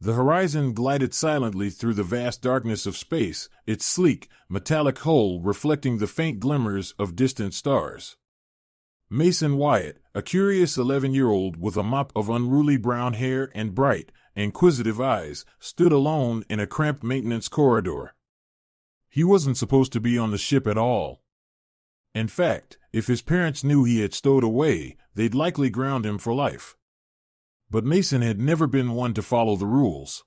The horizon glided silently through the vast darkness of space, its sleek, metallic hull reflecting the faint glimmers of distant stars. Mason Wyatt, a curious 11-year-old with a mop of unruly brown hair and bright, inquisitive eyes, stood alone in a cramped maintenance corridor. He wasn't supposed to be on the ship at all. In fact, if his parents knew he had stowed away, they'd likely ground him for life. But Mason had never been one to follow the rules.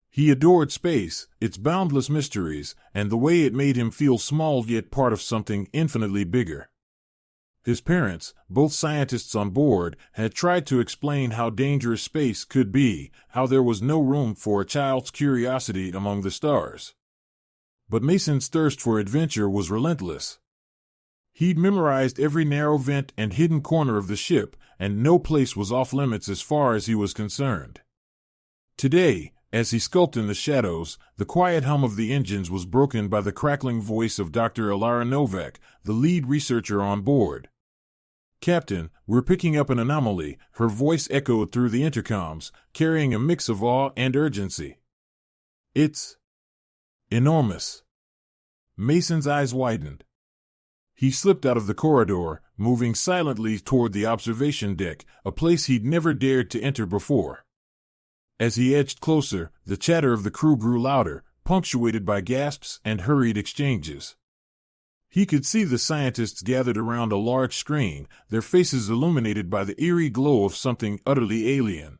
He adored space, its boundless mysteries, and the way it made him feel small yet part of something infinitely bigger. His parents, both scientists on board, had tried to explain how dangerous space could be, how there was no room for a child's curiosity among the stars. But Mason's thirst for adventure was relentless. He'd memorized every narrow vent and hidden corner of the ship, and no place was off limits as far as he was concerned. Today, as he skulked in the shadows, the quiet hum of the engines was broken by the crackling voice of Dr. Ilara Novak, the lead researcher on board. "Captain, we're picking up an anomaly," her voice echoed through the intercoms, carrying a mix of awe and urgency. "It's enormous." Mason's eyes widened. He slipped out of the corridor, moving silently toward the observation deck, a place he'd never dared to enter before. As he edged closer, the chatter of the crew grew louder, punctuated by gasps and hurried exchanges. He could see the scientists gathered around a large screen, their faces illuminated by the eerie glow of something utterly alien.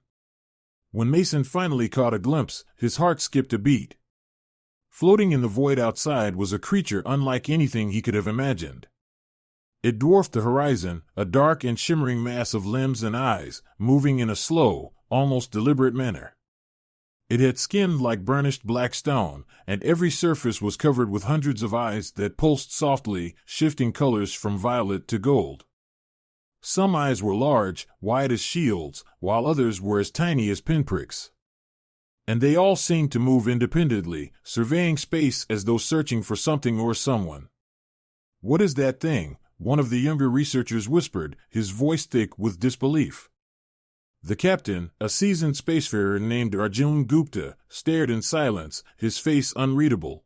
When Mason finally caught a glimpse, his heart skipped a beat. Floating in the void outside was a creature unlike anything he could have imagined. It dwarfed the horizon, a dark and shimmering mass of limbs and eyes, moving in a slow, almost deliberate manner. It had skin like burnished black stone, and every surface was covered with hundreds of eyes that pulsed softly, shifting colors from violet to gold. Some eyes were large, wide as shields, while others were as tiny as pinpricks. And they all seemed to move independently, surveying space as though searching for something or someone. "What is that thing?" one of the younger researchers whispered, his voice thick with disbelief. The captain, a seasoned spacefarer named Arjun Gupta, stared in silence, his face unreadable.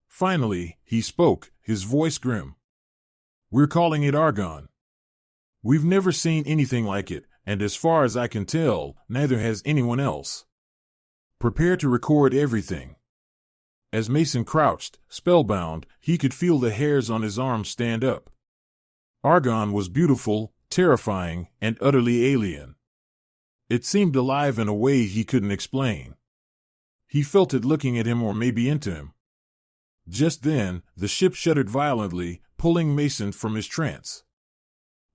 Finally, he spoke, his voice grim. "We're calling it Argon. We've never seen anything like it, and as far as I can tell, neither has anyone else. Prepare to record everything." As Mason crouched, spellbound, he could feel the hairs on his arms stand up. Argon was beautiful, terrifying, and utterly alien. It seemed alive in a way he couldn't explain. He felt it looking at him or maybe into him. Just then, the ship shuddered violently, pulling Mason from his trance.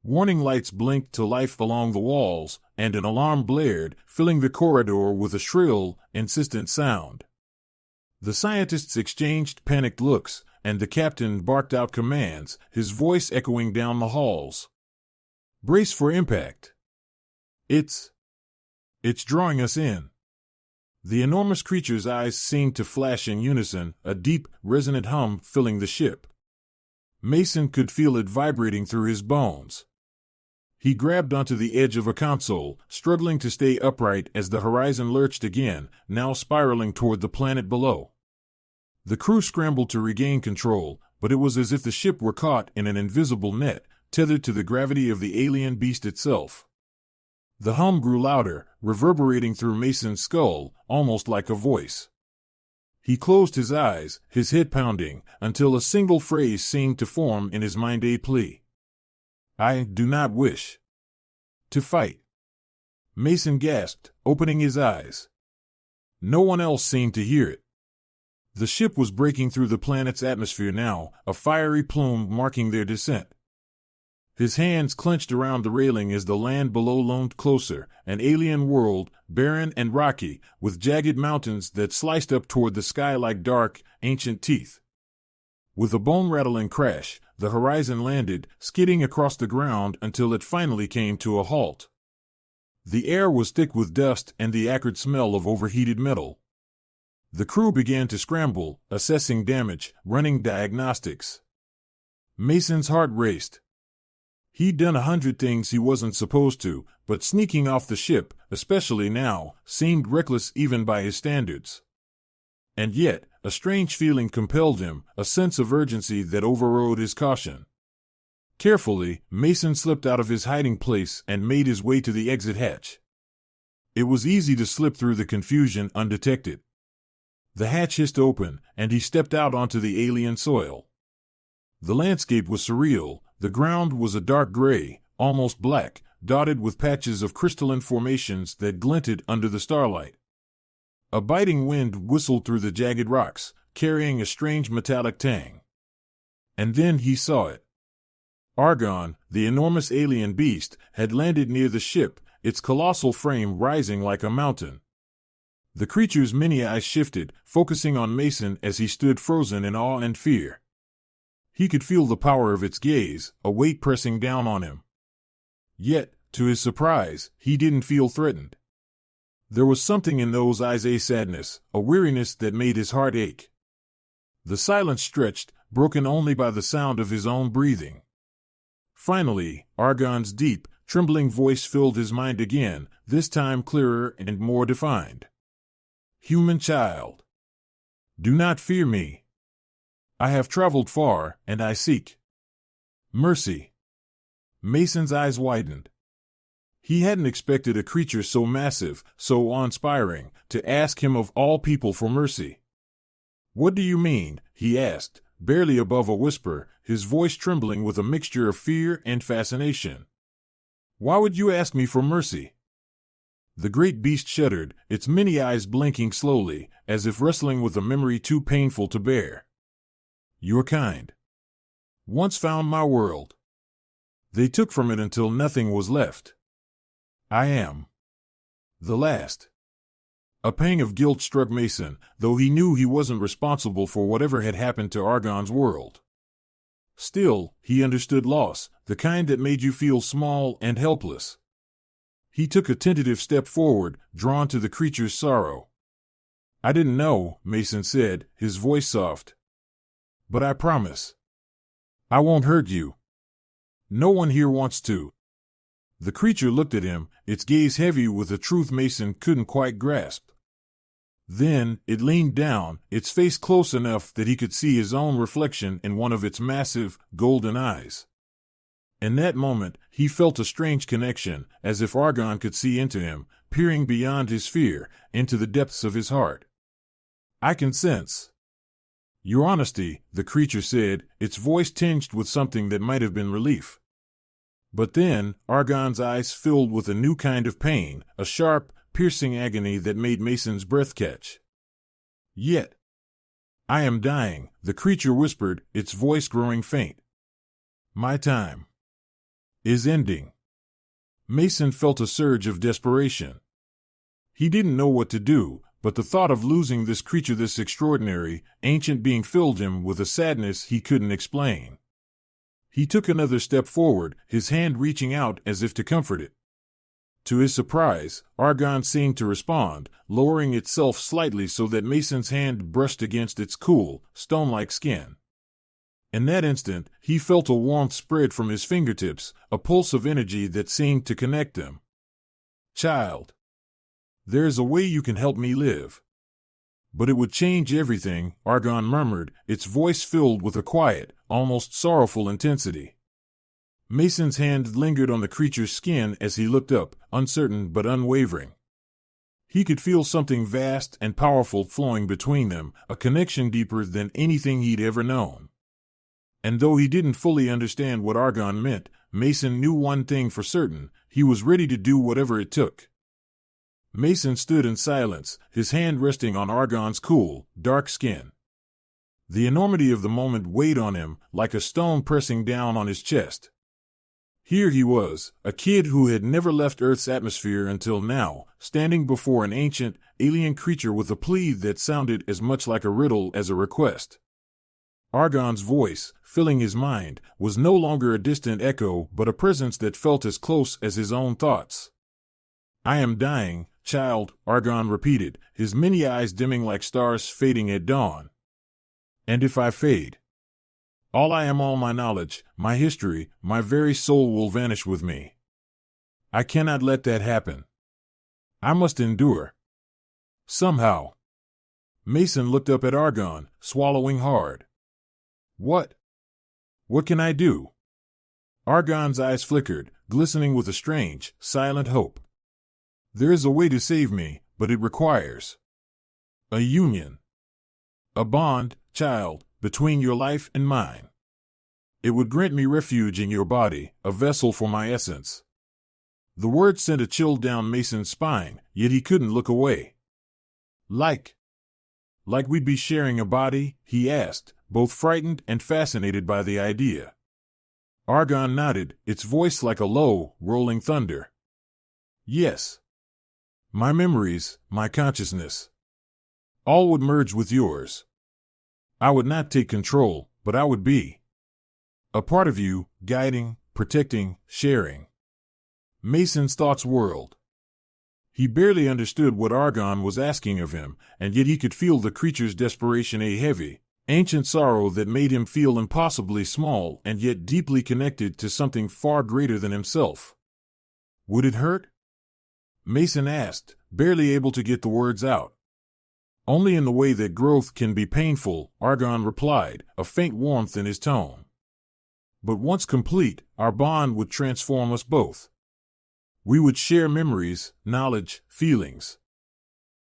Warning lights blinked to life along the walls, and an alarm blared, filling the corridor with a shrill, insistent sound. The scientists exchanged panicked looks, and the captain barked out commands, his voice echoing down the halls. "Brace for impact. It's drawing us in." The enormous creature's eyes seemed to flash in unison, a deep, resonant hum filling the ship. Mason could feel it vibrating through his bones. He grabbed onto the edge of a console, struggling to stay upright as the horizon lurched again, now spiraling toward the planet below. The crew scrambled to regain control, but it was as if the ship were caught in an invisible net, tethered to the gravity of the alien beast itself. The hum grew louder, reverberating through Mason's skull, almost like a voice. He closed his eyes, his head pounding, until a single phrase seemed to form in his mind, a plea. "I do not wish to fight." Mason gasped, opening his eyes. No one else seemed to hear it. The ship was breaking through the planet's atmosphere now, a fiery plume marking their descent. His hands clenched around the railing as the land below loomed closer, an alien world, barren and rocky, with jagged mountains that sliced up toward the sky like dark, ancient teeth. With a bone-rattling crash, the horizon landed, skidding across the ground until it finally came to a halt. The air was thick with dust and the acrid smell of overheated metal. The crew began to scramble, assessing damage, running diagnostics. Mason's heart raced. He'd done 100 things he wasn't supposed to, but sneaking off the ship, especially now, seemed reckless even by his standards. And yet, a strange feeling compelled him, a sense of urgency that overrode his caution. Carefully, Mason slipped out of his hiding place and made his way to the exit hatch. It was easy to slip through the confusion undetected. The hatch hissed open, and he stepped out onto the alien soil. The landscape was surreal. The ground was a dark gray, almost black, dotted with patches of crystalline formations that glinted under the starlight. A biting wind whistled through the jagged rocks, carrying a strange metallic tang. And then he saw it. Argon, the enormous alien beast, had landed near the ship, its colossal frame rising like a mountain. The creature's many eyes shifted, focusing on Mason as he stood frozen in awe and fear. He could feel the power of its gaze, a weight pressing down on him. Yet, to his surprise, he didn't feel threatened. There was something in those eyes, a sadness, a weariness that made his heart ache. The silence stretched, broken only by the sound of his own breathing. Finally, Argon's deep, trembling voice filled his mind again, this time clearer and more defined. "Human child, do not fear me. I have traveled far, and I seek mercy." Mason's eyes widened. He hadn't expected a creature so massive, so awe-inspiring, to ask him of all people for mercy. "What do you mean?" he asked, barely above a whisper, his voice trembling with a mixture of fear and fascination. "Why would you ask me for mercy?" The great beast shuddered, its many eyes blinking slowly, as if wrestling with a memory too painful to bear. "Your kind once found my world. They took from it until nothing was left. I am the last." A pang of guilt struck Mason, though he knew he wasn't responsible for whatever had happened to Argon's world. Still, he understood loss, the kind that made you feel small and helpless. He took a tentative step forward, drawn to the creature's sorrow. "I didn't know," Mason said, his voice soft. "But I promise. I won't hurt you. No one here wants to." The creature looked at him, its gaze heavy with a truth Mason couldn't quite grasp. Then, it leaned down, its face close enough that he could see his own reflection in one of its massive, golden eyes. In that moment, he felt a strange connection, as if Argon could see into him, peering beyond his fear, into the depths of his heart. "I can sense your honesty," the creature said, its voice tinged with something that might have been relief. But then, Argon's eyes filled with a new kind of pain, a sharp, piercing agony that made Mason's breath catch. "Yet I am dying," the creature whispered, its voice growing faint. "My time is ending." Mason felt a surge of desperation. He didn't know what to do, but the thought of losing this creature, this extraordinary, ancient being, filled him with a sadness he couldn't explain. He took another step forward, his hand reaching out as if to comfort it. To his surprise, Argon seemed to respond, lowering itself slightly so that Mason's hand brushed against its cool, stone-like skin. In that instant, he felt a warmth spread from his fingertips, a pulse of energy that seemed to connect them. "Child, there's a way you can help me live." "But it would change everything," Argon murmured, its voice filled with a quiet, almost sorrowful intensity. Mason's hand lingered on the creature's skin as he looked up, uncertain but unwavering. He could feel something vast and powerful flowing between them, a connection deeper than anything he'd ever known. And though he didn't fully understand what Argon meant, Mason knew one thing for certain: he was ready to do whatever it took. Mason stood in silence, his hand resting on Argon's cool, dark skin. The enormity of the moment weighed on him, like a stone pressing down on his chest. Here he was, a kid who had never left Earth's atmosphere until now, standing before an ancient, alien creature with a plea that sounded as much like a riddle as a request. Argon's voice, filling his mind, was no longer a distant echo but a presence that felt as close as his own thoughts. "I am dying, child," Argon repeated, his many eyes dimming like stars fading at dawn. "And if I fade, All my knowledge, my history, my very soul will vanish with me. I cannot let that happen. I must endure. Somehow. Mason looked up at Argon, swallowing hard. What? What can I do? Argon's eyes flickered, glistening with a strange, silent hope. There is a way to save me, but it requires a union. A bond, child, between your life and mine. It would grant me refuge in your body, a vessel for my essence. The word sent a chill down Mason's spine, yet he couldn't look away. Like we'd be sharing a body? He asked, both frightened and fascinated by the idea. Argon nodded, its voice like a low, rolling thunder. Yes. My memories, my consciousness. All would merge with yours. I would not take control, but I would be a part of you, guiding, protecting, sharing. Mason's thoughts whirled. He barely understood what Argon was asking of him, and yet he could feel the creature's desperation, a heavy, ancient sorrow that made him feel impossibly small and yet deeply connected to something far greater than himself. Would it hurt? Mason asked, barely able to get the words out. Only in the way that growth can be painful, Argon replied, a faint warmth in his tone. But once complete, our bond would transform us both. We would share memories, knowledge, feelings.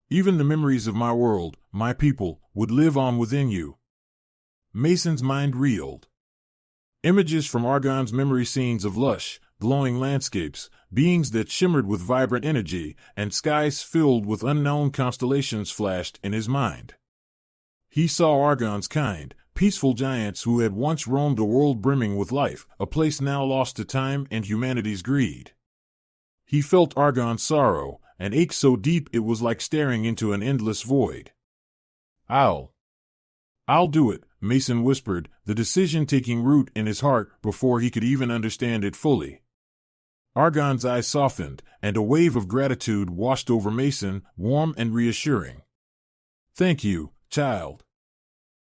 Even the memories of my world, my people, would live on within you. Mason's mind reeled. Images from Argon's memory, scenes of lush, glowing landscapes, beings that shimmered with vibrant energy, and skies filled with unknown constellations flashed in his mind. He saw Argon's kind, peaceful giants who had once roamed a world brimming with life, a place now lost to time and humanity's greed. He felt Argon's sorrow, an ache so deep it was like staring into an endless void. I'll do it, Mason whispered, the decision taking root in his heart before he could even understand it fully. Argon's eyes softened, and a wave of gratitude washed over Mason, warm and reassuring. Thank you, child.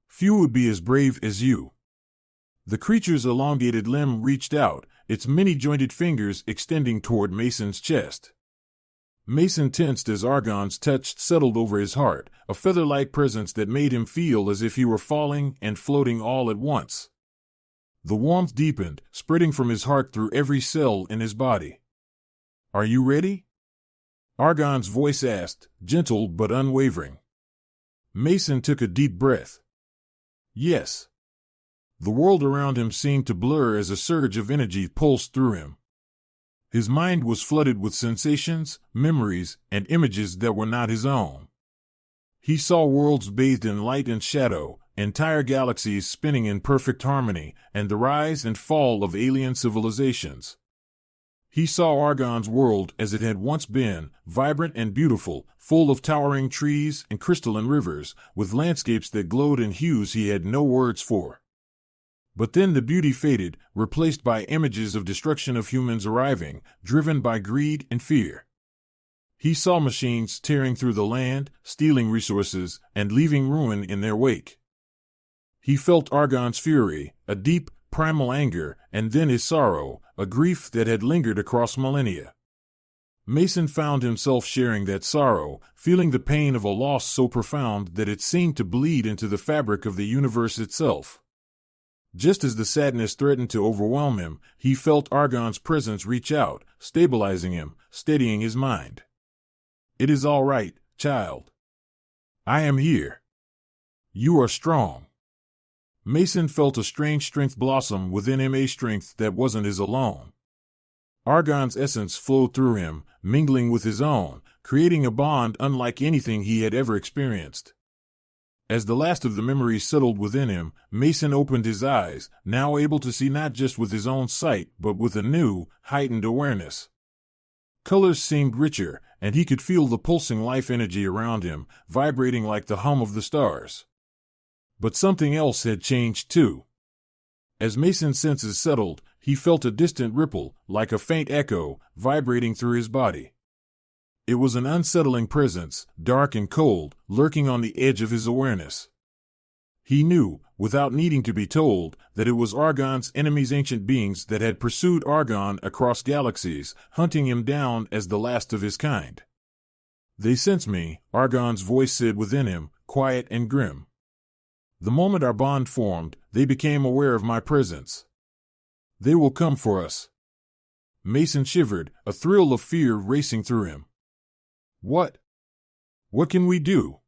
Few would be as brave as you. The creature's elongated limb reached out, its many-jointed fingers extending toward Mason's chest. Mason tensed as Argon's touch settled over his heart, a feather-like presence that made him feel as if he were falling and floating all at once. The warmth deepened, spreading from his heart through every cell in his body. Are you ready? Argon's voice asked, gentle but unwavering. Mason took a deep breath. Yes. The world around him seemed to blur as a surge of energy pulsed through him. His mind was flooded with sensations, memories, and images that were not his own. He saw worlds bathed in light and shadow, entire galaxies spinning in perfect harmony, and the rise and fall of alien civilizations. He saw Argon's world as it had once been, vibrant and beautiful, full of towering trees and crystalline rivers, with landscapes that glowed in hues he had no words for. But then the beauty faded, replaced by images of destruction of humans arriving, driven by greed and fear. He saw machines tearing through the land, stealing resources, and leaving ruin in their wake. He felt Argon's fury, a deep, primal anger, and then his sorrow, a grief that had lingered across millennia. Mason found himself sharing that sorrow, feeling the pain of a loss so profound that it seemed to bleed into the fabric of the universe itself. Just as the sadness threatened to overwhelm him, he felt Argon's presence reach out, stabilizing him, steadying his mind. It is all right, child. I am here. You are strong. Mason felt a strange strength blossom within him, a strength that wasn't his alone. Argon's essence flowed through him, mingling with his own, creating a bond unlike anything he had ever experienced. As the last of the memories settled within him, Mason opened his eyes, now able to see not just with his own sight but with a new, heightened awareness. Colors seemed richer, and he could feel the pulsing life energy around him, vibrating like the hum of the stars. But something else had changed too. As Mason's senses settled, he felt a distant ripple, like a faint echo, vibrating through his body. It was an unsettling presence, dark and cold, lurking on the edge of his awareness. He knew, without needing to be told, that it was Argon's enemies, ancient beings that had pursued Argon across galaxies, hunting him down as the last of his kind. "They sense me," Argon's voice said within him, quiet and grim. "The moment our bond formed, they became aware of my presence. They will come for us." Mason shivered, a thrill of fear racing through him. What can we do?"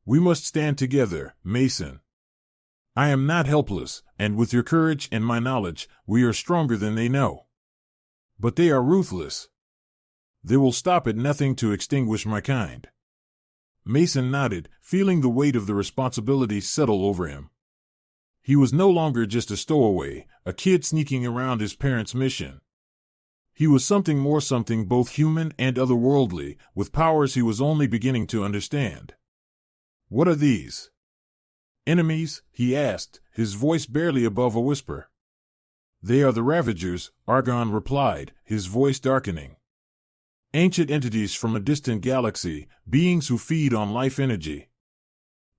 "We must stand together, Mason. I am not helpless, and with your courage and my knowledge, we are stronger than they know. But they are ruthless. They will stop at nothing to extinguish my kind." Mason nodded, feeling the weight of the responsibility settle over him. He was no longer just a stowaway, a kid sneaking around his parents' mission. He was something more, something both human and otherworldly, with powers he was only beginning to understand. "What are these enemies?" he asked, his voice barely above a whisper. "They are the Ravagers," Argon replied, his voice darkening. "Ancient entities from a distant galaxy, beings who feed on life energy.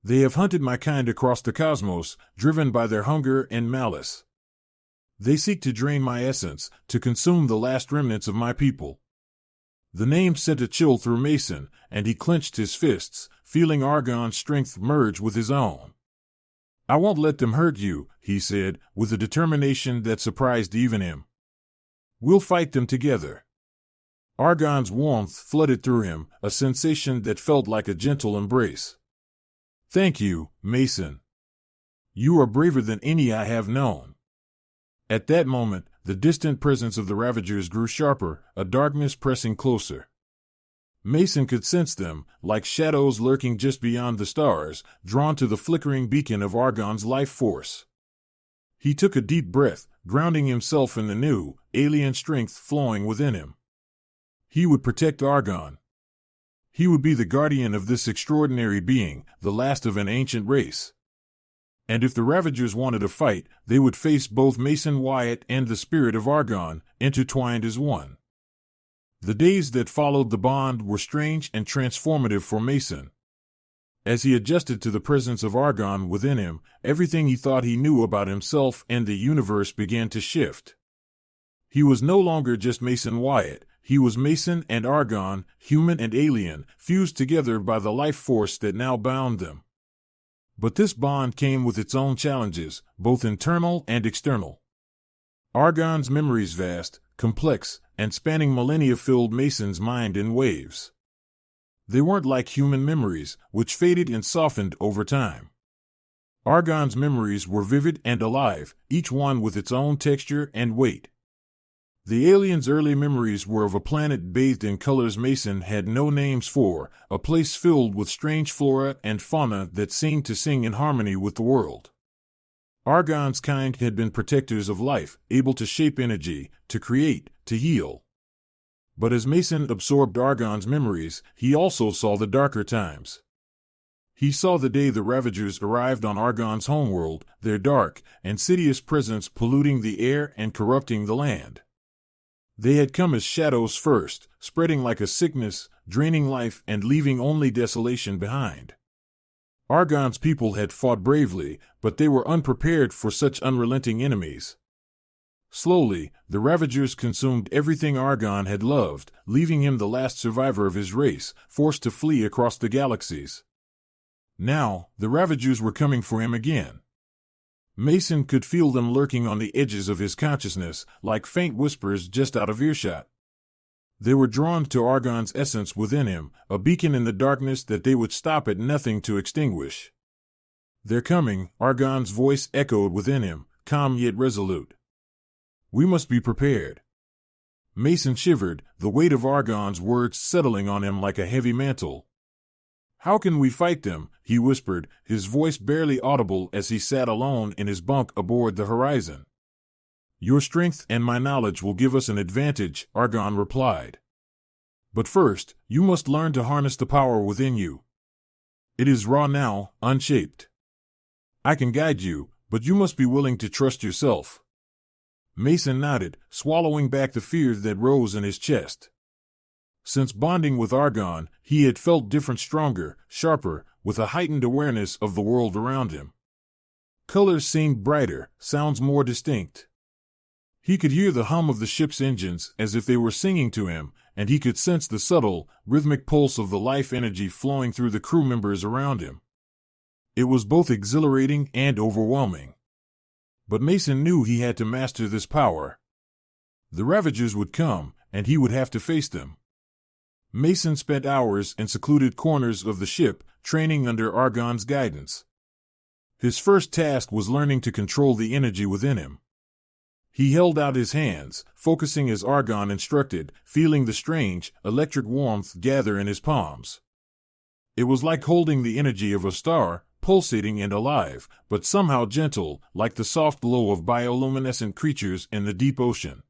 They have hunted my kind across the cosmos, driven by their hunger and malice. They seek to drain my essence, to consume the last remnants of my people." The name sent a chill through Mason, and he clenched his fists, feeling Argon's strength merge with his own. "I won't let them hurt you," he said, with a determination that surprised even him. "We'll fight them together." Argon's warmth flooded through him, a sensation that felt like a gentle embrace. "Thank you, Mason. You are braver than any I have known." At that moment, the distant presence of the Ravagers grew sharper, a darkness pressing closer. Mason could sense them, like shadows lurking just beyond the stars, drawn to the flickering beacon of Argon's life force. He took a deep breath, grounding himself in the new, alien strength flowing within him. He would protect Argon. He would be the guardian of this extraordinary being, the last of an ancient race. And if the Ravagers wanted a fight, they would face both Mason Wyatt and the spirit of Argon, intertwined as one. The days that followed the bond were strange and transformative for Mason. As he adjusted to the presence of Argon within him, everything he thought he knew about himself and the universe began to shift. He was no longer just Mason Wyatt. He was Mason and Argon, human and alien, fused together by the life force that now bound them. But this bond came with its own challenges, both internal and external. Argon's memories, vast, complex, and spanning millennia, filled Mason's mind in waves. They weren't like human memories, which faded and softened over time. Argon's memories were vivid and alive, each one with its own texture and weight. The alien's early memories were of a planet bathed in colors Mason had no names for, a place filled with strange flora and fauna that seemed to sing in harmony with the world. Argon's kind had been protectors of life, able to shape energy, to create, to heal. But as Mason absorbed Argon's memories, he also saw the darker times. He saw the day the Ravagers arrived on Argon's homeworld, their dark, insidious presence polluting the air and corrupting the land. They had come as shadows first, spreading like a sickness, draining life and leaving only desolation behind. Argon's people had fought bravely, but they were unprepared for such unrelenting enemies. Slowly, the Ravagers consumed everything Argon had loved, leaving him the last survivor of his race, forced to flee across the galaxies. Now, the Ravagers were coming for him again. Mason could feel them lurking on the edges of his consciousness, like faint whispers just out of earshot. They were drawn to Argon's essence within him, a beacon in the darkness that they would stop at nothing to extinguish. "They're coming," Argon's voice echoed within him, calm yet resolute. "We must be prepared." Mason shivered, the weight of Argon's words settling on him like a heavy mantle. "How can we fight them?" he whispered, his voice barely audible as he sat alone in his bunk aboard the Horizon. "Your strength and my knowledge will give us an advantage," Argon replied. "But first, you must learn to harness the power within you. It is raw now, unshaped. I can guide you, but you must be willing to trust yourself." Mason nodded, swallowing back the fear that rose in his chest. Since bonding with Argon, he had felt different, stronger, sharper, with a heightened awareness of the world around him. Colors seemed brighter, sounds more distinct. He could hear the hum of the ship's engines as if they were singing to him, and he could sense the subtle, rhythmic pulse of the life energy flowing through the crew members around him. It was both exhilarating and overwhelming. But Mason knew he had to master this power. The Ravagers would come, and he would have to face them. Mason spent hours in secluded corners of the ship, training under Argon's guidance. His first task was learning to control the energy within him. He held out his hands, focusing as Argon instructed, feeling the strange, electric warmth gather in his palms. It was like holding the energy of a star, pulsating and alive, but somehow gentle, like the soft glow of bioluminescent creatures in the deep ocean.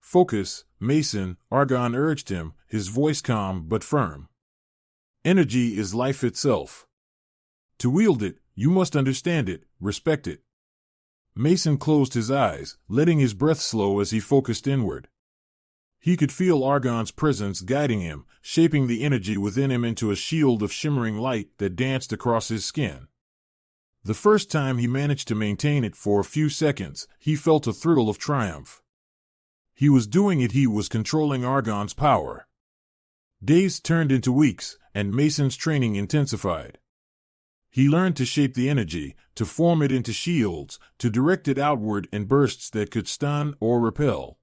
Focus, Mason, Argon urged him, his voice calm but firm. Energy is life itself. To wield it, you must understand it, respect it. Mason closed his eyes, letting his breath slow as he focused inward. He could feel Argon's presence guiding him, shaping the energy within him into a shield of shimmering light that danced across his skin. The first time he managed to maintain it for a few seconds, he felt a thrill of triumph. He was doing it, he was controlling Argon's power. Days turned into weeks, and Mason's training intensified. He learned to shape the energy, to form it into shields, to direct it outward in bursts that could stun or repel.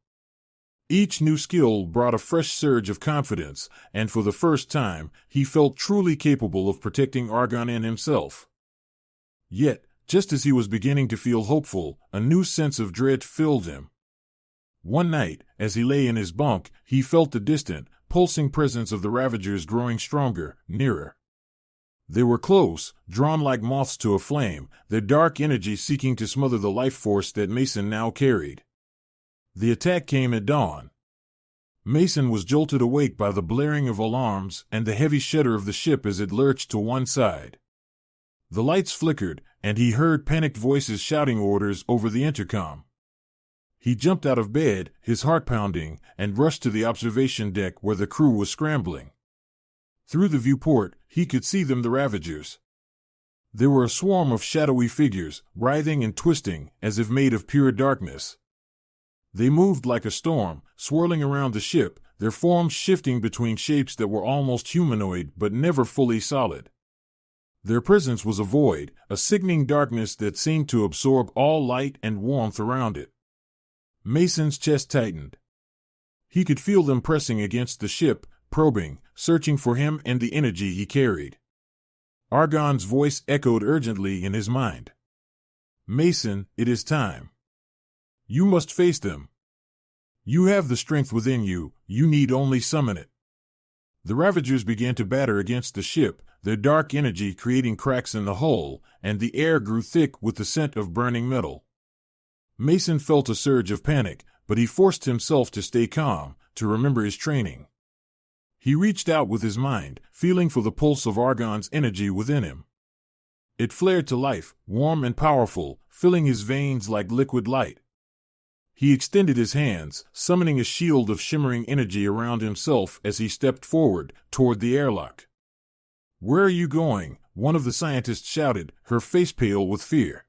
Each new skill brought a fresh surge of confidence, and for the first time, he felt truly capable of protecting Argon and himself. Yet, just as he was beginning to feel hopeful, a new sense of dread filled him. One night, as he lay in his bunk, he felt the distant, pulsing presence of the Ravagers growing stronger, nearer. They were close, drawn like moths to a flame, their dark energy seeking to smother the life force that Mason now carried. The attack came at dawn. Mason was jolted awake by the blaring of alarms and the heavy shudder of the ship as it lurched to one side. The lights flickered, and he heard panicked voices shouting orders over the intercom. He jumped out of bed, his heart pounding, and rushed to the observation deck where the crew was scrambling. Through the viewport, he could see them, the Ravagers. They were a swarm of shadowy figures, writhing and twisting, as if made of pure darkness. They moved like a storm, swirling around the ship, their forms shifting between shapes that were almost humanoid but never fully solid. Their presence was a void, a sickening darkness that seemed to absorb all light and warmth around it. Mason's chest tightened. He could feel them pressing against the ship, probing, searching for him and the energy he carried. Argon's voice echoed urgently in his mind. Mason, it is time. You must face them. You have the strength within you, you need only summon it. The Ravagers began to batter against the ship, their dark energy creating cracks in the hull, and the air grew thick with the scent of burning metal. Mason felt a surge of panic, but he forced himself to stay calm, to remember his training. He reached out with his mind, feeling for the pulse of Argon's energy within him. It flared to life, warm and powerful, filling his veins like liquid light. He extended his hands, summoning a shield of shimmering energy around himself as he stepped forward, toward the airlock. "Where are you going?" one of the scientists shouted, her face pale with fear.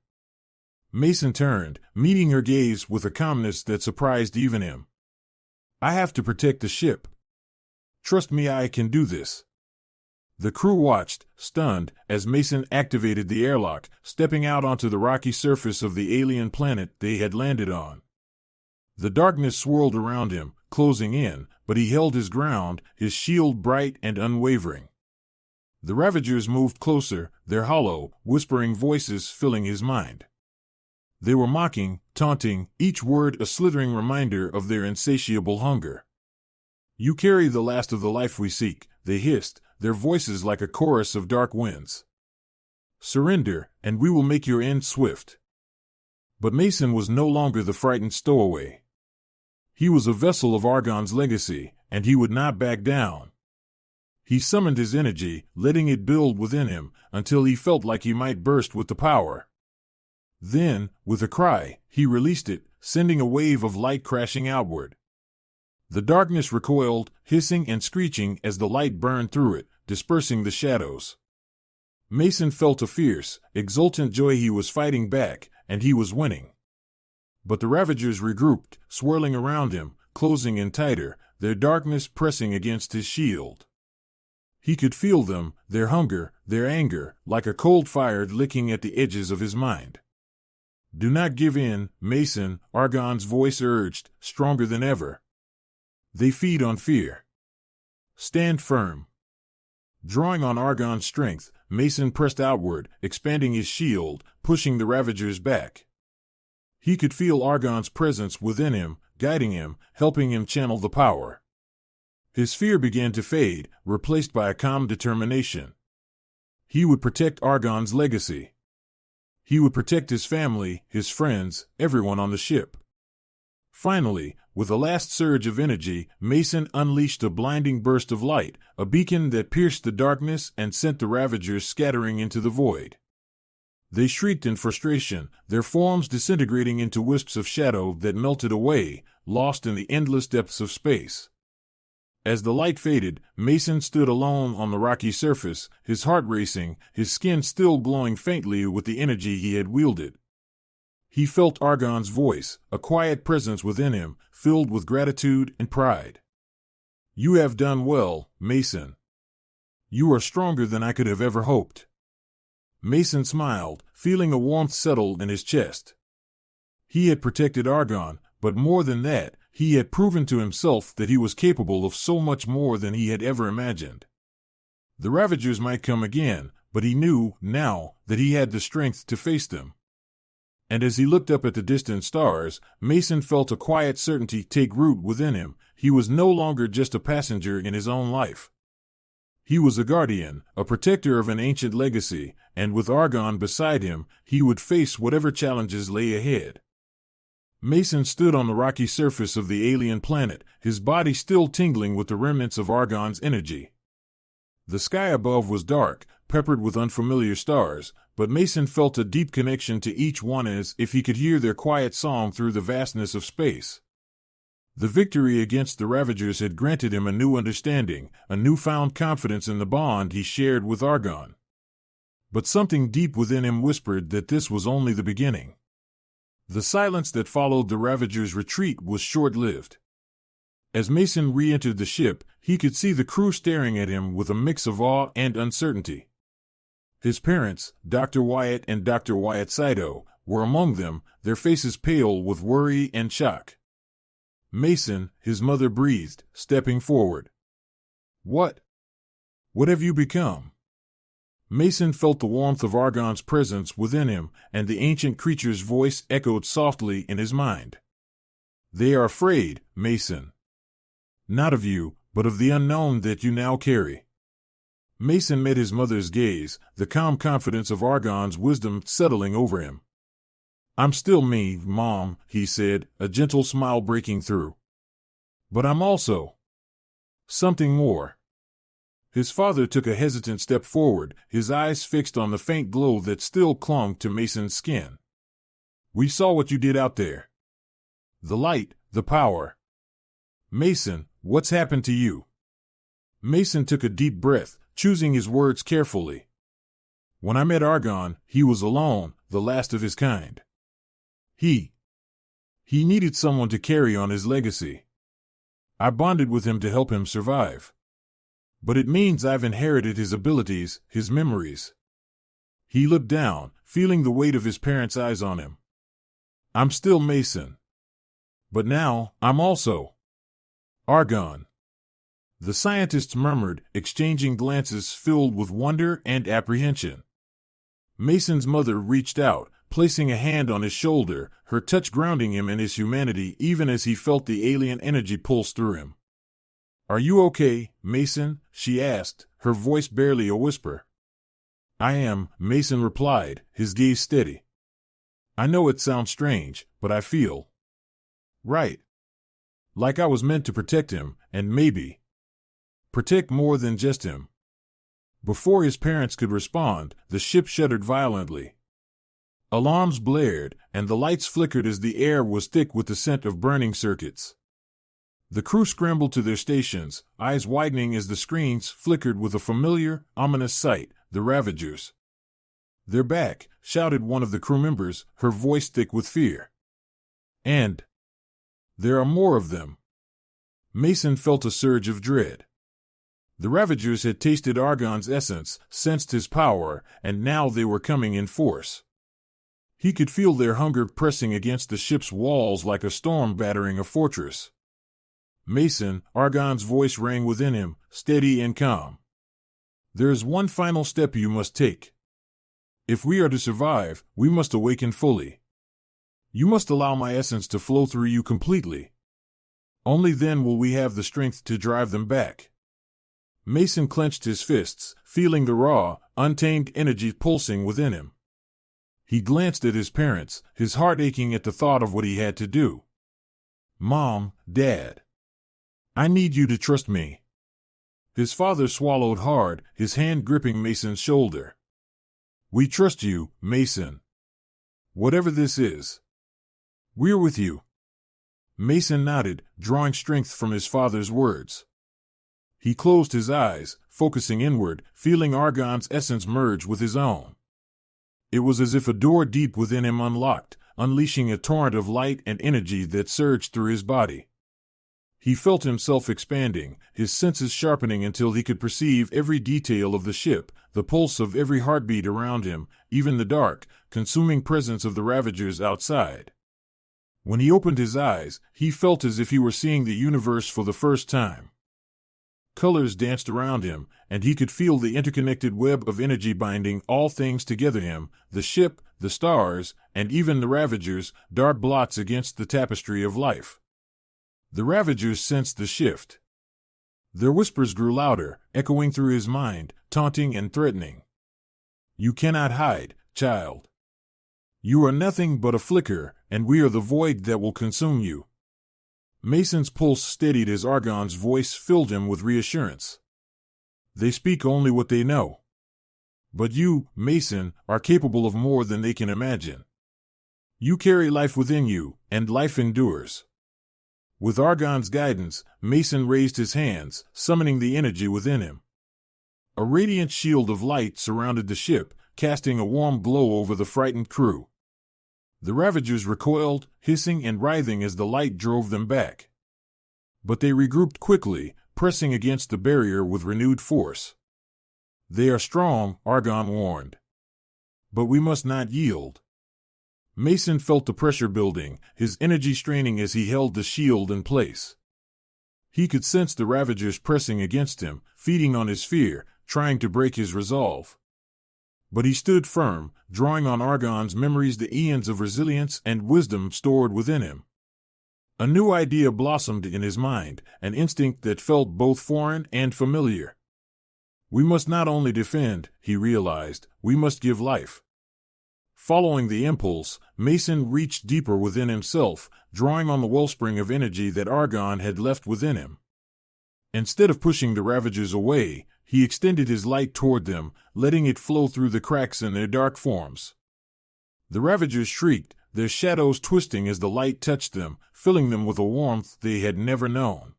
Mason turned, meeting her gaze with a calmness that surprised even him. "I have to protect the ship. Trust me, I can do this." The crew watched, stunned, as Mason activated the airlock, stepping out onto the rocky surface of the alien planet they had landed on. The darkness swirled around him, closing in, but he held his ground, his shield bright and unwavering. The Ravagers moved closer, their hollow, whispering voices filling his mind. They were mocking, taunting, each word a slithering reminder of their insatiable hunger. "You carry the last of the life we seek," they hissed, their voices like a chorus of dark winds. "Surrender, and we will make your end swift." But Mason was no longer the frightened stowaway. He was a vessel of Argon's legacy, and he would not back down. He summoned his energy, letting it build within him, until he felt like he might burst with the power. Then, with a cry, he released it, sending a wave of light crashing outward. The darkness recoiled, hissing and screeching as the light burned through it, dispersing the shadows. Mason felt a fierce, exultant joy. He was fighting back, and he was winning. But the Ravagers regrouped, swirling around him, closing in tighter, their darkness pressing against his shield. He could feel them, their hunger, their anger, like a cold fire licking at the edges of his mind. "Do not give in, Mason," Argon's voice urged, stronger than ever. "They feed on fear. Stand firm." Drawing on Argon's strength, Mason pressed outward, expanding his shield, pushing the Ravagers back. He could feel Argon's presence within him, guiding him, helping him channel the power. His fear began to fade, replaced by a calm determination. He would protect Argon's legacy. He would protect his family, his friends, everyone on the ship. Finally, with a last surge of energy, Mason unleashed a blinding burst of light, a beacon that pierced the darkness and sent the Ravagers scattering into the void. They shrieked in frustration, their forms disintegrating into wisps of shadow that melted away, lost in the endless depths of space. As the light faded, Mason stood alone on the rocky surface, his heart racing, his skin still glowing faintly with the energy he had wielded. He felt Argon's voice, a quiet presence within him, filled with gratitude and pride. "You have done well, Mason. You are stronger than I could have ever hoped." Mason smiled, feeling a warmth settle in his chest. He had protected Argon, but more than that, he had proven to himself that he was capable of so much more than he had ever imagined. The Ravagers might come again, but he knew, now, that he had the strength to face them. And as he looked up at the distant stars, Mason felt a quiet certainty take root within him. He was no longer just a passenger in his own life. He was a guardian, a protector of an ancient legacy, and with Argon beside him, he would face whatever challenges lay ahead. Mason stood on the rocky surface of the alien planet, his body still tingling with the remnants of Argon's energy. The sky above was dark, peppered with unfamiliar stars, but Mason felt a deep connection to each one, as if he could hear their quiet song through the vastness of space. The victory against the Ravagers had granted him a new understanding, a newfound confidence in the bond he shared with Argon. But something deep within him whispered that this was only the beginning. The silence that followed the Ravagers' retreat was short-lived. As Mason re-entered the ship, he could see the crew staring at him with a mix of awe and uncertainty. His parents, Dr. Wyatt and Dr. Wyatt Saito, were among them, their faces pale with worry and shock. "Mason," his mother breathed, stepping forward. What have you become?" Mason felt the warmth of Argon's presence within him, and the ancient creature's voice echoed softly in his mind. "They are afraid, Mason. Not of you, but of the unknown that you now carry." Mason met his mother's gaze, the calm confidence of Argon's wisdom settling over him. "I'm still me, Mom," he said, a gentle smile breaking through. "But I'm also something more." His father took a hesitant step forward, his eyes fixed on the faint glow that still clung to Mason's skin. "We saw what you did out there. The light, the power. Mason, what's happened to you?" Mason took a deep breath, choosing his words carefully. "When I met Argon, he was alone, the last of his kind. He needed someone to carry on his legacy. I bonded with him to help him survive. But it means I've inherited his abilities, his memories." He looked down, feeling the weight of his parents' eyes on him. "I'm still Mason. But now, I'm also Argon." The scientists murmured, exchanging glances filled with wonder and apprehension. Mason's mother reached out, placing a hand on his shoulder, her touch grounding him in his humanity even as he felt the alien energy pulse through him. "Are you okay, Mason?" she asked, her voice barely a whisper. "I am," Mason replied, his gaze steady. "I know it sounds strange, but I feel right. Like I was meant to protect him, and maybe protect more than just him." Before his parents could respond, the ship shuddered violently. Alarms blared, and the lights flickered as the air was thick with the scent of burning circuits. The crew scrambled to their stations, eyes widening as the screens flickered with a familiar, ominous sight, the Ravagers. "They're back," shouted one of the crew members, her voice thick with fear. "And there are more of them." Mason felt a surge of dread. The Ravagers had tasted Argon's essence, sensed his power, and now they were coming in force. He could feel their hunger pressing against the ship's walls like a storm battering a fortress. "Mason," Argon's voice rang within him, steady and calm. "There is one final step you must take. If we are to survive, we must awaken fully. You must allow my essence to flow through you completely. Only then will we have the strength to drive them back." Mason clenched his fists, feeling the raw, untamed energy pulsing within him. He glanced at his parents, his heart aching at the thought of what he had to do. "Mom, Dad, I need you to trust me." His father swallowed hard, his hand gripping Mason's shoulder. "We trust you, Mason. Whatever this is, we're with you." Mason nodded, drawing strength from his father's words. He closed his eyes, focusing inward, feeling Argon's essence merge with his own. It was as if a door deep within him unlocked, unleashing a torrent of light and energy that surged through his body. He felt himself expanding, his senses sharpening until he could perceive every detail of the ship, the pulse of every heartbeat around him, even the dark, consuming presence of the Ravagers outside. When he opened his eyes, he felt as if he were seeing the universe for the first time. Colors danced around him, and he could feel the interconnected web of energy binding all things together him, the ship, the stars, and even the Ravagers, dark blots against the tapestry of life. The Ravagers sensed the shift. Their whispers grew louder, echoing through his mind, taunting and threatening. "You cannot hide, child. You are nothing but a flicker, and we are the void that will consume you." Mason's pulse steadied as Argon's voice filled him with reassurance. "They speak only what they know. But you, Mason, are capable of more than they can imagine. You carry life within you, and life endures." With Argon's guidance, Mason raised his hands, summoning the energy within him. A radiant shield of light surrounded the ship, casting a warm glow over the frightened crew. The Ravagers recoiled, hissing and writhing as the light drove them back. But they regrouped quickly, pressing against the barrier with renewed force. "They are strong," Argon warned. "But we must not yield." Mason felt the pressure building, his energy straining as he held the shield in place. He could sense the Ravagers pressing against him, feeding on his fear, trying to break his resolve. But he stood firm, drawing on Argon's memories, the eons of resilience and wisdom stored within him. A new idea blossomed in his mind, an instinct that felt both foreign and familiar. "We must not only defend," he realized, "we must give life." Following the impulse, Mason reached deeper within himself, drawing on the wellspring of energy that Argon had left within him. Instead of pushing the Ravagers away, he extended his light toward them, letting it flow through the cracks in their dark forms. The Ravagers shrieked, their shadows twisting as the light touched them, filling them with a warmth they had never known.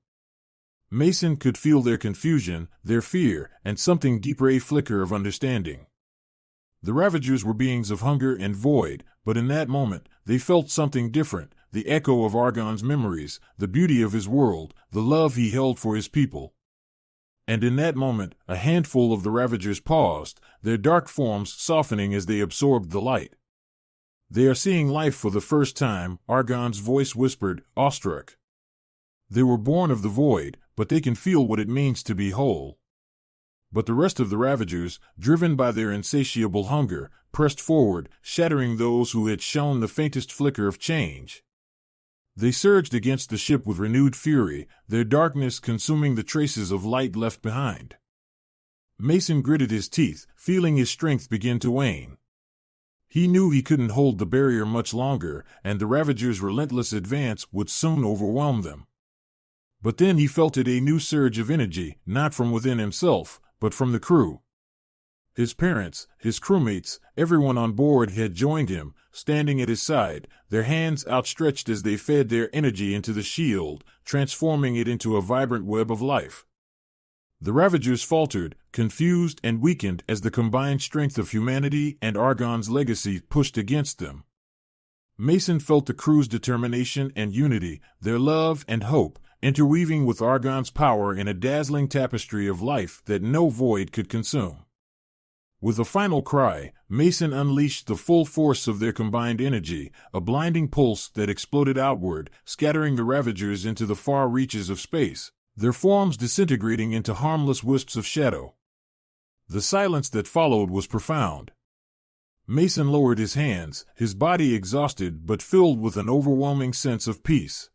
Mason could feel their confusion, their fear, and something deeper, a flicker of understanding. The Ravagers were beings of hunger and void, but in that moment, they felt something different, the echo of Argon's memories, the beauty of his world, the love he held for his people. And in that moment, a handful of the Ravagers paused, their dark forms softening as they absorbed the light. "They are seeing life for the first time," Argon's voice whispered, awestruck. "They were born of the void, but they can feel what it means to be whole." But the rest of the Ravagers, driven by their insatiable hunger, pressed forward, shattering those who had shown the faintest flicker of change. They surged against the ship with renewed fury, their darkness consuming the traces of light left behind. Mason gritted his teeth, feeling his strength begin to wane. He knew he couldn't hold the barrier much longer, and the Ravagers' relentless advance would soon overwhelm them. But then he felt a new surge of energy, not from within himself, but from the crew. His parents, his crewmates, everyone on board had joined him, standing at his side, their hands outstretched as they fed their energy into the shield, transforming it into a vibrant web of life. The Ravagers faltered, confused and weakened as the combined strength of humanity and Argon's legacy pushed against them. Mason felt the crew's determination and unity, their love and hope, interweaving with Argon's power in a dazzling tapestry of life that no void could consume. With a final cry, Mason unleashed the full force of their combined energy, a blinding pulse that exploded outward, scattering the Ravagers into the far reaches of space, their forms disintegrating into harmless wisps of shadow. The silence that followed was profound. Mason lowered his hands, his body exhausted but filled with an overwhelming sense of peace.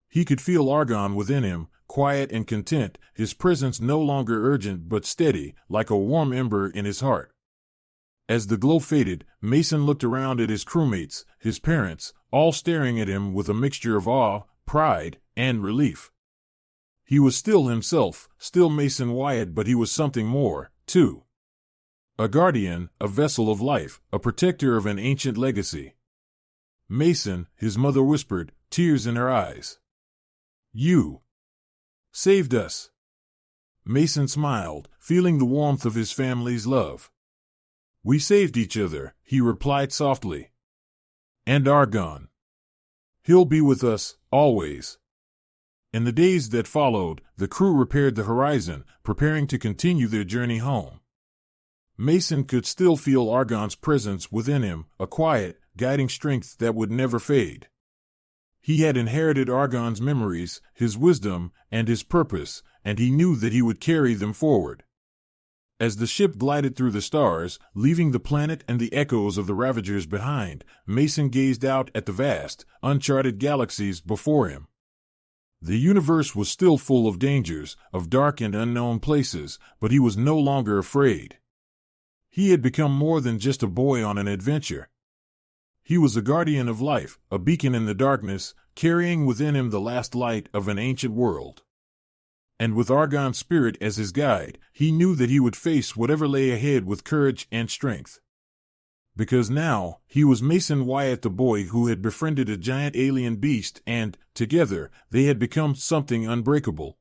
He could feel Argon within him, quiet and content, his presence no longer urgent but steady, like a warm ember in his heart. As the glow faded, Mason looked around at his crewmates, his parents, all staring at him with a mixture of awe, pride, and relief. He was still himself, still Mason Wyatt, but he was something more, too. A guardian, a vessel of life, a protector of an ancient legacy. Mason, his mother whispered, tears in her eyes. You saved us. Mason smiled, feeling the warmth of his family's love. We saved each other, he replied softly. And Argon. He'll be with us, always. In the days that followed, the crew repaired the horizon, preparing to continue their journey home. Mason could still feel Argon's presence within him, a quiet, guiding strength that would never fade. He had inherited Argon's memories, his wisdom, and his purpose, and he knew that he would carry them forward. As the ship glided through the stars, leaving the planet and the echoes of the Ravagers behind, Mason gazed out at the vast, uncharted galaxies before him. The universe was still full of dangers, of dark and unknown places, but he was no longer afraid. He had become more than just a boy on an adventure. He was a guardian of life, a beacon in the darkness, carrying within him the last light of an ancient world. And with Argon's spirit as his guide, he knew that he would face whatever lay ahead with courage and strength. Because now, he was Mason Wyatt, the boy who had befriended a giant alien beast, and, together, they had become something unbreakable.